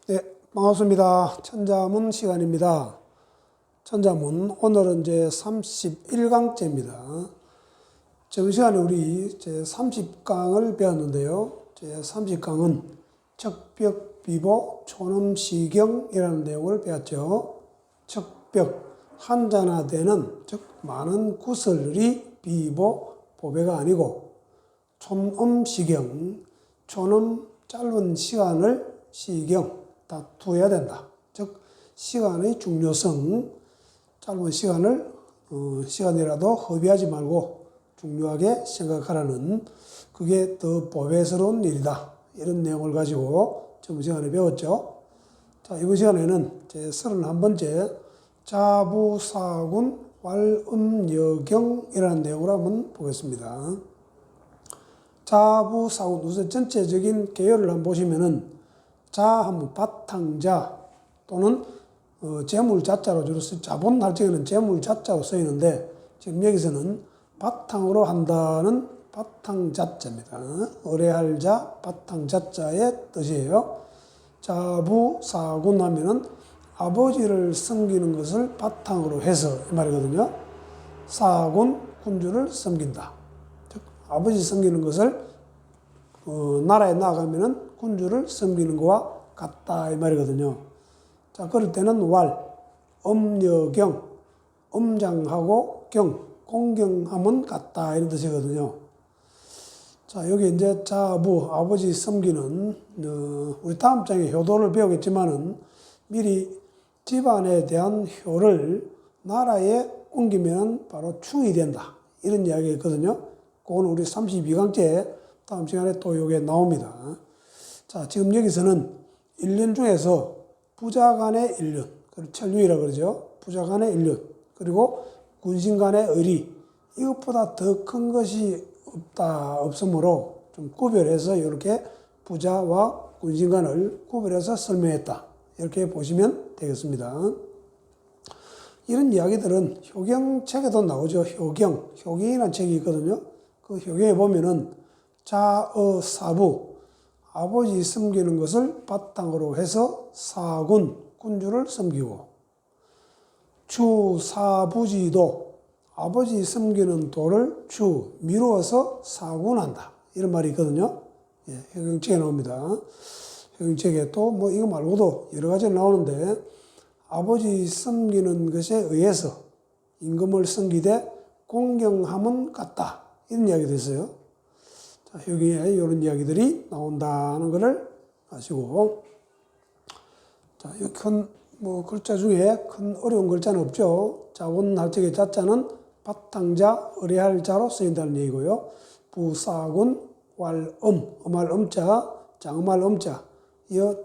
네, 반갑습니다. 천자문 시간입니다. 천자문, 오늘은 제 31강째입니다. 저번 시간에 우리 제 30강을 배웠는데요. 제 30강은 척벽, 비보, 촌음시경이라는 내용을 배웠죠. 척벽, 한자나되는, 즉 많은 구설이 비보, 보배가 아니고, 촌음시경, 촌음 짧은 시간을 시경, 다투어야 된다. 즉 시간의 중요성, 짧은 시간이라도 허비하지 말고 중요하게 생각하라는, 그게 더 보배스러운 일이다. 이런 내용을 가지고 저번 시간에 배웠죠. 자, 이번 시간에는 제 31번째 자부사군 왈음여경이라는 내용을 한번 보겠습니다. 자부사군, 우선 전체적인 개요를 한번 보시면은 자 하면 바탕자 또는 재물자자로 주로 자본 할 적에는 재물자자로 쓰이는데, 지금 여기서는 바탕으로 한다는 바탕자자입니다. 의뢰할 자, 바탕자자의 뜻이에요. 자부사군 하면은 아버지를 섬기는 것을 바탕으로 해서 이 말이거든요. 사군, 군주를 섬긴다. 즉 아버지 섬기는 것을 나라에 나아가면은 군주를 섬기는 거와 같다 이 말이거든요. 자, 그럴 때는 왈, 엄여경, 엄장하고 경, 공경하면 같다 이런 뜻이거든요. 자, 여기 이제 자부, 아버지 섬기는, 우리 다음 장에 효도를 배우겠지만은 미리 집안에 대한 효를 나라에 옮기면 바로 충이 된다. 이런 이야기가 있거든요. 그건 우리 32강째 다음 시간에 또 이게 나옵니다. 자, 지금 여기서는 1년 중에서 부자 간의 1년, 천류이라고 그러죠. 부자 간의 1년, 그리고 군신 간의 의리, 이것보다 더 큰 것이 없으므로 좀 구별해서 이렇게 부자와 군신 간을 구별해서 설명했다. 이렇게 보시면 되겠습니다. 이런 이야기들은 효경책에도 나오죠. 효경이라는 책이 있거든요. 그 효경에 보면은 자어사부, 아버지 섬기는 것을 바탕으로 해서 사군, 군주를 섬기고, 추사부지도, 아버지 섬기는 도를 미루어서 사군한다. 이런 말이 있거든요. 예, 효경책에 나옵니다. 효경책에 또 뭐 이거 말고도 여러 가지 나오는데, 아버지 섬기는 것에 의해서 임금을 섬기되 공경함은 같다. 이런 이야기도 있어요. 자, 여기에 이런 이야기들이 나온다는 것을 아시고, 자, 이 글자 중에 큰 어려운 글자는 없죠. 자본할 적의 자자는 바탕자, 의뢰할 자로 쓰인다는 얘기고요. 부사군, 왈음, 음할 음자, 장음할 음자,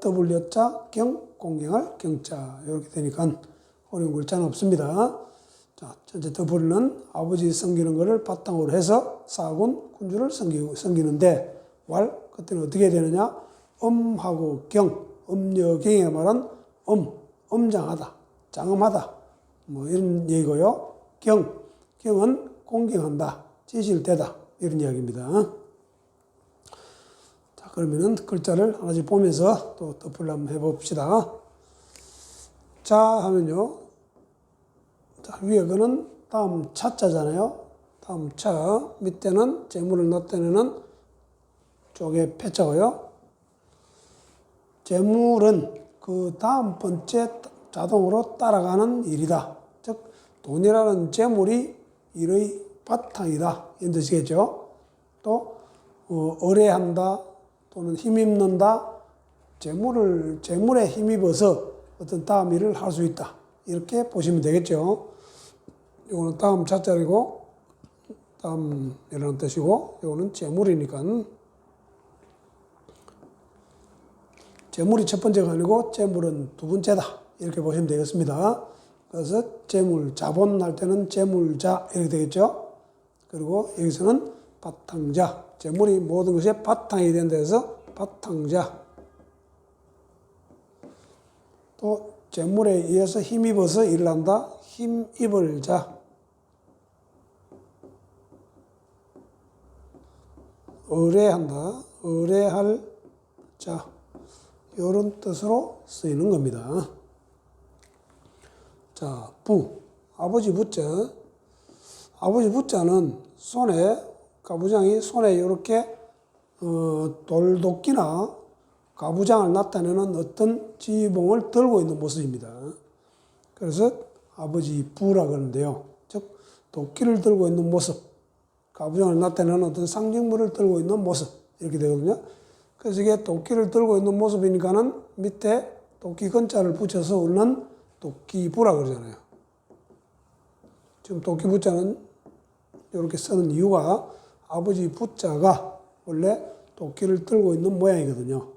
더블여자, 공경할 경자. 이렇게 되니까 어려운 글자는 없습니다. 자, 전체 더블은 아버지 섬기는 것을 바탕으로 해서 사군, 군주를 섬기는데, 그때는 어떻게 되느냐? 음하고 경, 음여경의 말은 엄장하다, 장엄하다, 뭐 이런 얘기고요. 경은 공경한다, 지실되다, 이런 이야기입니다. 자, 그러면은 글자를 하나씩 보면서 또 덧불 한번 해봅시다. 자 하면요. 자, 위에 거는 다음 차자잖아요. 다음 차, 밑에는 재물을 나타내는 쪽에 패자고요. 재물은 그 다음 번째 자동으로 따라가는 일이다. 즉 돈이라는 재물이 일의 바탕이다. 이런 뜻이겠죠. 또 의뢰한다 또는 힘입는다. 재물에 힘입어서 어떤 다음 일을 할 수 있다. 이렇게 보시면 되겠죠. 이거는 다음 자자리고 다음 이라는 뜻이고, 이거는 재물이니까 재물이 첫 번째가 아니고 재물은 두 번째다. 이렇게 보시면 되겠습니다. 그래서 재물, 자본 할 때는 재물자 이렇게 되겠죠. 그리고 여기서는 바탕자, 재물이 모든 것의 바탕이 된다 해서 바탕자. 또 재물에 의해서 힘입어서 일을 한다. 힘입을 자. 의뢰한다. 의뢰할 자. 이런 뜻으로 쓰이는 겁니다. 자, 아버지 부자. 아버지 부자는 손에, 가부장이 손에 이렇게 돌도끼나 가부장을 나타내는 어떤 지붕을 들고 있는 모습입니다. 그래서 아버지 부라 그러는데요. 즉, 도끼를 들고 있는 모습, 가부장을 나타내는 어떤 상징물을 들고 있는 모습, 이렇게 되거든요. 그래서 이게 도끼를 들고 있는 모습이니까는 밑에 도끼 근자를 붙여서 우리는 도끼부라 그러잖아요. 지금 도끼부자는 이렇게 쓰는 이유가 아버지 부자가 원래 도끼를 들고 있는 모양이거든요.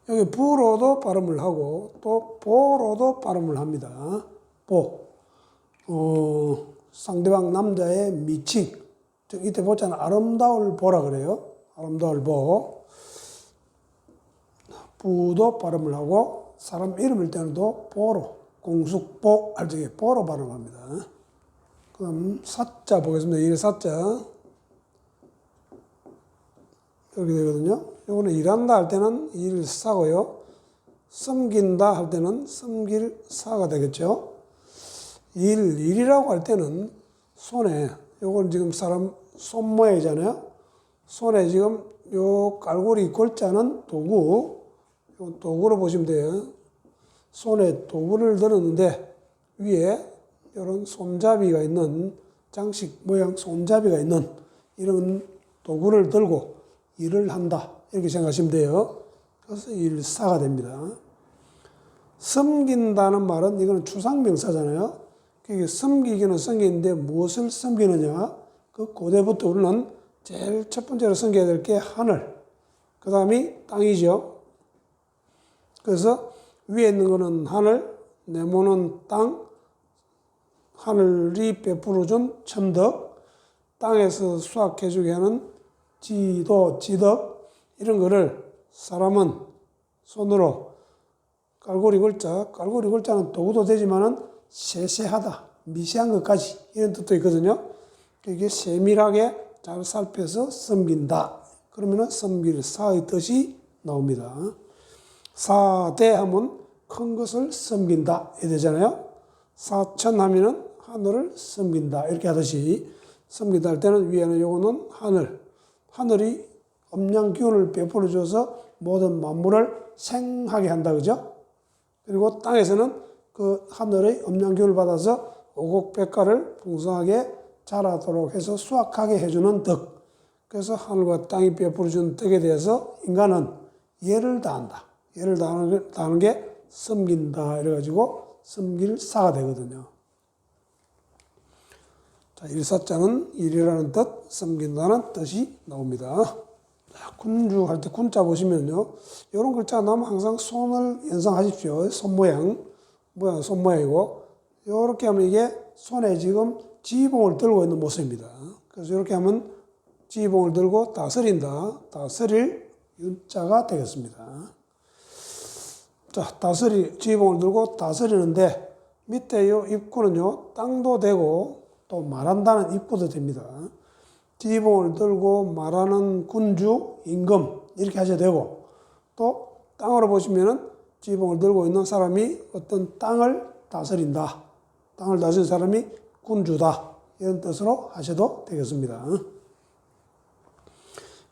여기 부로도 발음을 하고 또 보로도 발음을 합니다. 보. 상대방 남자의 미칭. 즉 이때 보자는 아름다울 보라 그래요. 아름다울 보. 부도 발음을 하고 사람 이름일 때는 또 보로, 공숙보 할 적에 보로 발음합니다. 그럼 사자 보겠습니다. 일 사자. 이렇게 되거든요. 이거는 일한다 할 때는 일사고요. 섬긴다 할 때는 섬길사가 되겠죠. 일이라고 할 때는 손에, 요건 지금 사람 손 모양이잖아요. 손에 지금 요 깔고리 골자는 도구, 요 도구로 보시면 돼요. 손에 도구를 들었는데 위에 이런 손잡이가 있는 장식 모양 손잡이가 있는 이런 도구를 들고 일을 한다. 이렇게 생각하시면 돼요. 그래서 일사가 됩니다. 섬긴다는 말은 이거는 추상명사잖아요. 그게 섬기기는 섬기는데 무엇을 섬기느냐? 그 고대부터 우리는 제일 첫 번째로 섬겨야 될 게 하늘, 그 다음이 땅이죠. 그래서 위에 있는 거는 하늘, 네모는 땅, 하늘이 베풀어준 천덕, 땅에서 수확해주게 하는 지도, 지덕, 이런 거를 사람은 손으로 깔고리 글자는 도구도 되지만은 세세하다, 미세한 것까지 이런 뜻도 있거든요. 이게 세밀하게 잘 살펴서 섬긴다. 그러면은 섬길 사의 뜻이 나옵니다. 사대하면 큰 것을 섬긴다 이 되잖아요. 사천하면은 하늘을 섬긴다 이렇게 하듯이 섬긴다 할 때는 위에는 요거는 하늘이 엄양 기운을 베풀어줘서 모든 만물을 생하게 한다 그죠? 그리고 땅에서는 그 하늘의 엄양 기운을 받아서 오곡백과를 풍성하게 자라도록 해서 수확하게 해주는 덕. 그래서 하늘과 땅이 베풀어준 덕에 대해서 인간은 예를 다한다. 예를 다하는 게 섬긴다. 이래가지고 섬길사가 되거든요. 자, 일사자는 일이라는 뜻, 섬긴다는 뜻이 나옵니다. 자, 군주할 때 군자 보시면요. 이런 글자가 나오면 항상 손을 연상하십시오. 손 모양이고. 이렇게 하면 이게 손에 지금 지봉을 들고 있는 모습입니다. 그래서 이렇게 하면 지봉을 들고 다스린다. 다스릴 윤자가 되겠습니다. 자, 지봉을 들고 다스리는데 밑에 요 입구는요, 땅도 되고 또 말한다는 입구도 됩니다. 지봉을 들고 말하는 군주, 임금 이렇게 하셔야 되고 또 땅으로 보시면은 지봉을 들고 있는 사람이 어떤 땅을 다스린다. 땅을 다스린 사람이 군주다. 이런 뜻으로 하셔도 되겠습니다.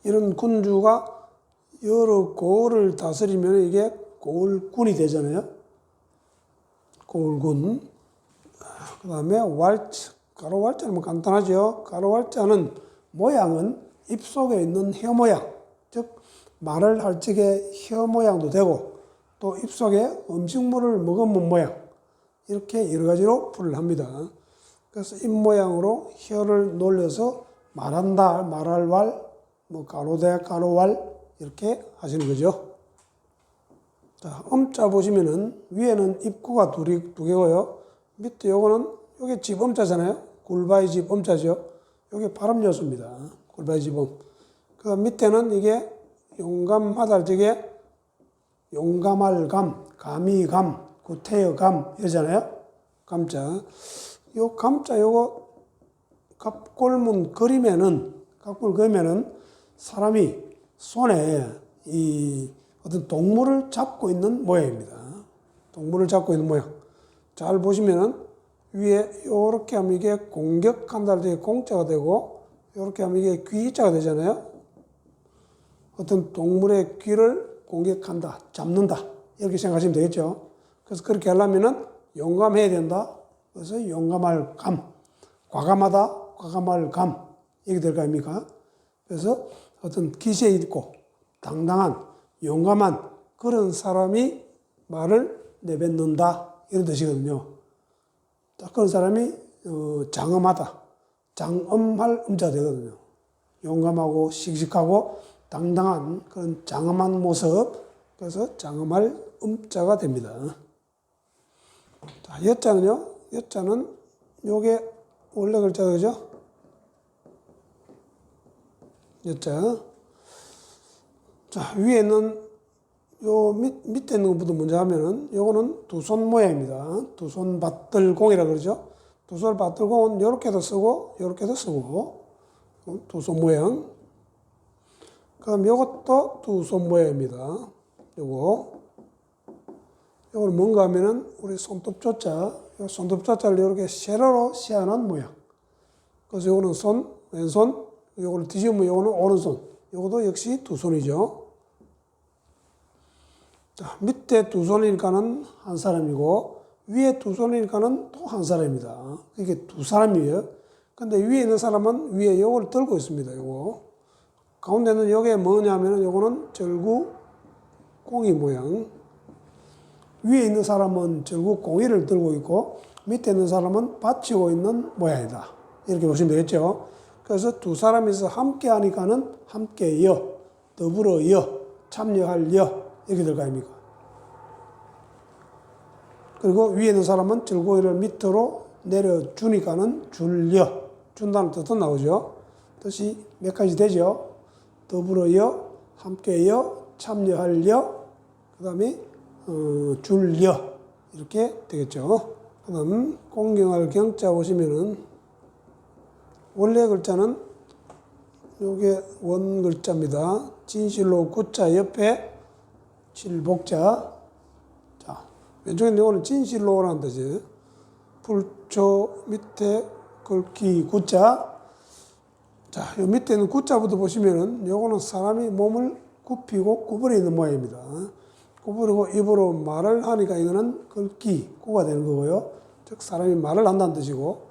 이런 군주가 여러 고을을 다스리면 이게 고을군이 되잖아요. 고을군. 그 다음에 가로 왈자는 뭐 간단하죠. 가로 왈자는 모양은 입속에 있는 혀 모양, 즉 말을 할 적에 혀 모양도 되고 또 입속에 음식물을 먹으면 모양 이렇게 여러 가지로 풀을 합니다. 그래서 입 모양으로 혀를 놀려서 말한다, 말할 왈, 뭐 가로대, 가로왈 이렇게 하시는 거죠. 자, 음자 보시면은 위에는 입구가 두 개고요. 밑에 요거는 요게 집음자잖아요. 굴바이 집음자죠. 요게 발음 요소입니다. 굴바이 집음. 그 밑에는 이게 용감하다 할 적에 용감할 감, 감히 감, 구태여 감 이러잖아요. 감자. 요 감자 요거 갑골문 그리면은 사람이 손에 이 어떤 동물을 잡고 있는 모양입니다. 동물을 잡고 있는 모양. 잘 보시면은 위에 이렇게 하면 이게 공격한다 할 때 공자가 되고, 이렇게 하면 이게 귀자가 되잖아요. 어떤 동물의 귀를 공격한다, 잡는다, 이렇게 생각하시면 되겠죠. 그래서 그렇게 하려면은 용감해야 된다. 그래서 용감할 감, 과감하다, 과감할 감, 이게 될 거 아닙니까? 그래서 어떤 기세 있고 당당한, 용감한 그런 사람이 말을 내뱉는다, 이런 뜻이거든요. 그런 사람이 장엄하다, 장엄할 음자 되거든요. 용감하고 씩씩하고 당당한 그런 장엄한 모습, 그래서 장엄할 음자가 됩니다. 자, 여자는요, 여자는 요게 원래 글자가 그죠? 여자. 자, 위에 있는 요 밑에 있는 것부터 먼저 하면은 요거는 두 손 모양입니다. 두 손 받들공이라 그러죠. 두 손 받들공은 요렇게도 쓰고 요렇게도 쓰고, 두 손 모양. 그다음 요것도 두 손 모양입니다. 요거는 뭔가 하면은 우리 손톱 조자, 요 손톱 조자를 이렇게 세로로 세워놓은 모양. 그래서 요거는 손, 왼손, 요거를 뒤집으면 요거는 오른손. 요것도 역시 두 손이죠. 자, 밑에 두 손이니까는 한 사람이고, 위에 두 손이니까는 또 한 사람입니다. 이게 두 사람이에요. 근데 위에 있는 사람은 위에 요걸 들고 있습니다. 요거. 가운데는 요게 뭐냐면은 요거는 절구 공이 모양. 위에 있는 사람은 절구 공이를 들고 있고, 밑에 있는 사람은 받치고 있는 모양이다. 이렇게 보시면 되겠죠. 그래서 두 사람이서 함께 하니까는 함께여, 더불어여, 참여할여, 이렇게 될 거 아닙니까? 그리고 위에 있는 사람은 절구이를 밑으로 내려주니까는 줄여, 준다는 뜻도 나오죠. 뜻이 몇 가지 되죠. 더불어여, 함께여, 참여할여, 그 다음에 줄여, 이렇게 되겠죠. 그 다음 공경할 경자 보시면은 원래 글자는 요게 원 글자입니다. 진실로 구자 옆에 칠복자. 자, 왼쪽에 있는 요거는 진실로라는 뜻이에요. 불초 밑에 글귀 구자. 자, 요 밑에 있는 구자부터 보시면은 요거는 사람이 몸을 굽히고 구부려 있는 모양입니다. 구부리고 입으로 말을 하니까 이거는 글귀, 구가 되는 거고요. 즉 사람이 말을 한다는 뜻이고,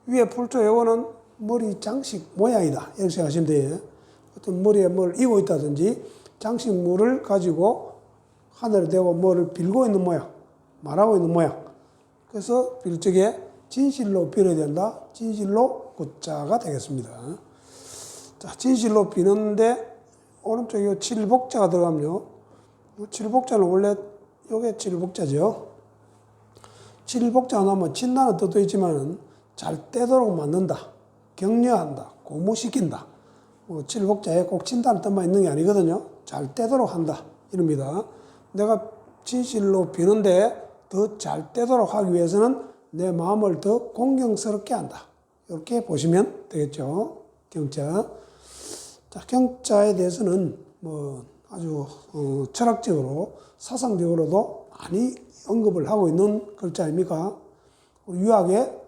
위에 불초 요거는 머리 장식 모양이다, 이렇게 생각하시면 돼요. 어떤 머리에 뭘 이고 있다든지 장식물을 가지고 하늘에 대고 뭐를 빌고 있는 모양, 말하고 있는 모양. 그래서 빌 적에 진실로 빌어야 된다. 진실로 구자가 되겠습니다. 자, 진실로 비는데 오른쪽에 칠복자가 들어가면요. 칠복자는 원래 요게 칠복자죠. 칠복자가 나오면 친다는 뜻도 있지만은 잘 떼도록 만든다, 격려한다, 고무시킨다. 칠복자에 꼭 친다는 뜻만 있는 게 아니거든요. 잘 떼도록 한다, 이럽니다. 내가 진실로 비는데 더 잘 떼도록 하기 위해서는 내 마음을 더 공경스럽게 한다. 이렇게 보시면 되겠죠. 경자. 자, 경자에 대해서는 뭐 아주 철학적으로, 사상적으로도 많이 언급을 하고 있는 글자 아닙니까? 우리 유학의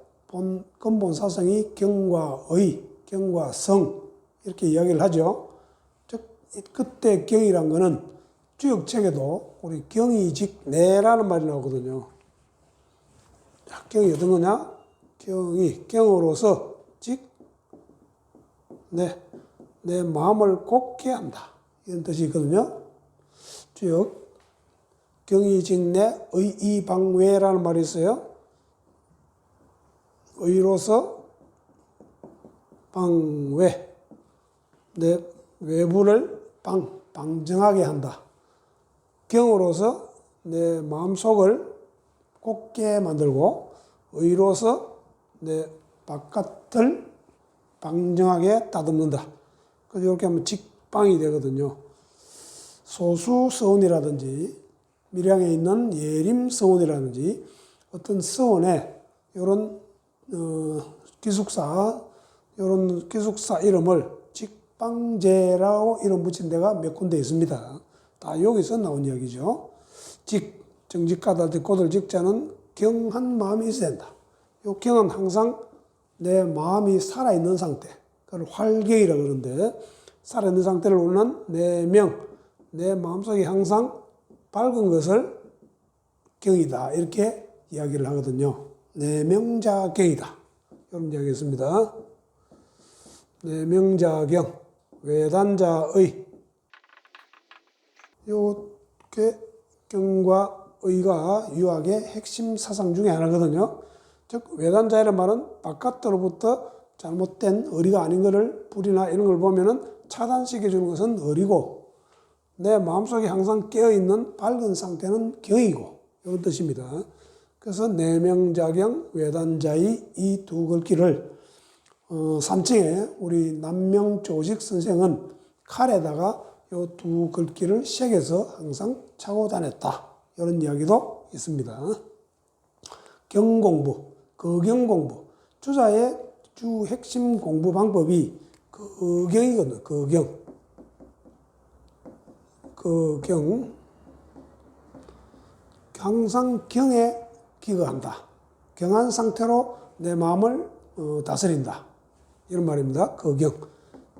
근본 사상이 경과 의, 경과 성, 이렇게 이야기를 하죠. 즉, 그때 경이란 거는 주역책에도 우리 경이 직 내라는 말이 나오거든요. 자, 경이 어떤 거냐? 경이, 경으로서 직 내 마음을 곱게 한다, 이런 뜻이 있거든요. 주역, 경이 직 내, 의이방외라는 말이 있어요. 의로서 방외, 내 외부를 방정하게 한다. 경으로서 내 마음속을 곱게 만들고, 의로서 내 바깥을 방정하게 다듬는다. 그래서 이렇게 하면 직방이 되거든요. 소수서원이라든지 밀양에 있는 예림서원이라든지 어떤 서원에 이런 기숙사, 이런 기숙사 이름을 직방제라고 이름 붙인 데가 몇 군데 있습니다. 다 여기서 나온 이야기죠. 정직하다 할 때 곧을 직자는 경한 마음이 있어야 된다. 요 경은 항상 내 마음이 살아있는 상태, 그걸 활경이라고 그러는데, 살아있는 상태를 우리는 내 마음속에 항상 밝은 것을 경이다, 이렇게 이야기를 하거든요. 내명자경이다, 이런 이야기였습니다. 내명자경, 외단자의. 요게 경과 의가 유학의 핵심 사상 중에 하나거든요. 즉 외단자이라는 말은 바깥으로부터 잘못된 의리가 아닌 것을 불이나 이런 걸 보면은 차단시켜 주는 것은 의리고, 내 마음속에 항상 깨어있는 밝은 상태는 경이고, 이런 뜻입니다. 그래서 내명자경, 외단자의 이 두 글귀를 3층에 우리 남명조식 선생은 칼에다가 이 두 글귀를 색에서 항상 차고 다녔다, 이런 이야기도 있습니다. 경공부, 거경공부. 주자의 주 핵심 공부 방법이 거경이거든요. 거경. 항상 경에 기거한다. 경한 상태로 내 마음을 다스린다, 이런 말입니다. 거경.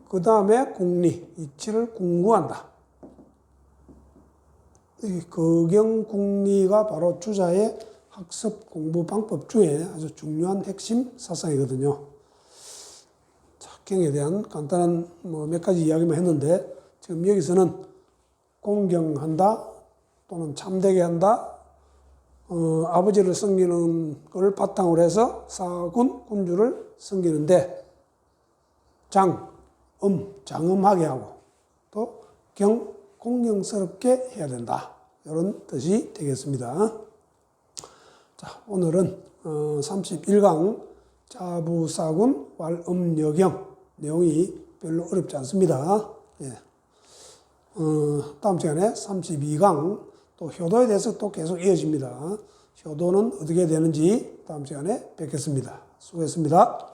그 다음에 궁리, 이치를 궁구한다. 이 거경궁리가 바로 주자의 학습 공부 방법 중에 아주 중요한 핵심 사상이거든요. 자, 경에 대한 간단한 몇 가지 이야기만 했는데, 지금 여기서는 공경한다 또는 참되게 한다, 아버지를 섬기는 것을 바탕으로 해서 군주를 섬기는데, 장엄하게 하고 또 공경스럽게 해야 된다, 이런 뜻이 되겠습니다. 자, 오늘은 31강 자부사군 왈음여경 내용이 별로 어렵지 않습니다. 예. 다음 시간에 32강 또 효도에 대해서 또 계속 이어집니다. 효도는 어떻게 되는지 다음 시간에 뵙겠습니다. 수고했습니다.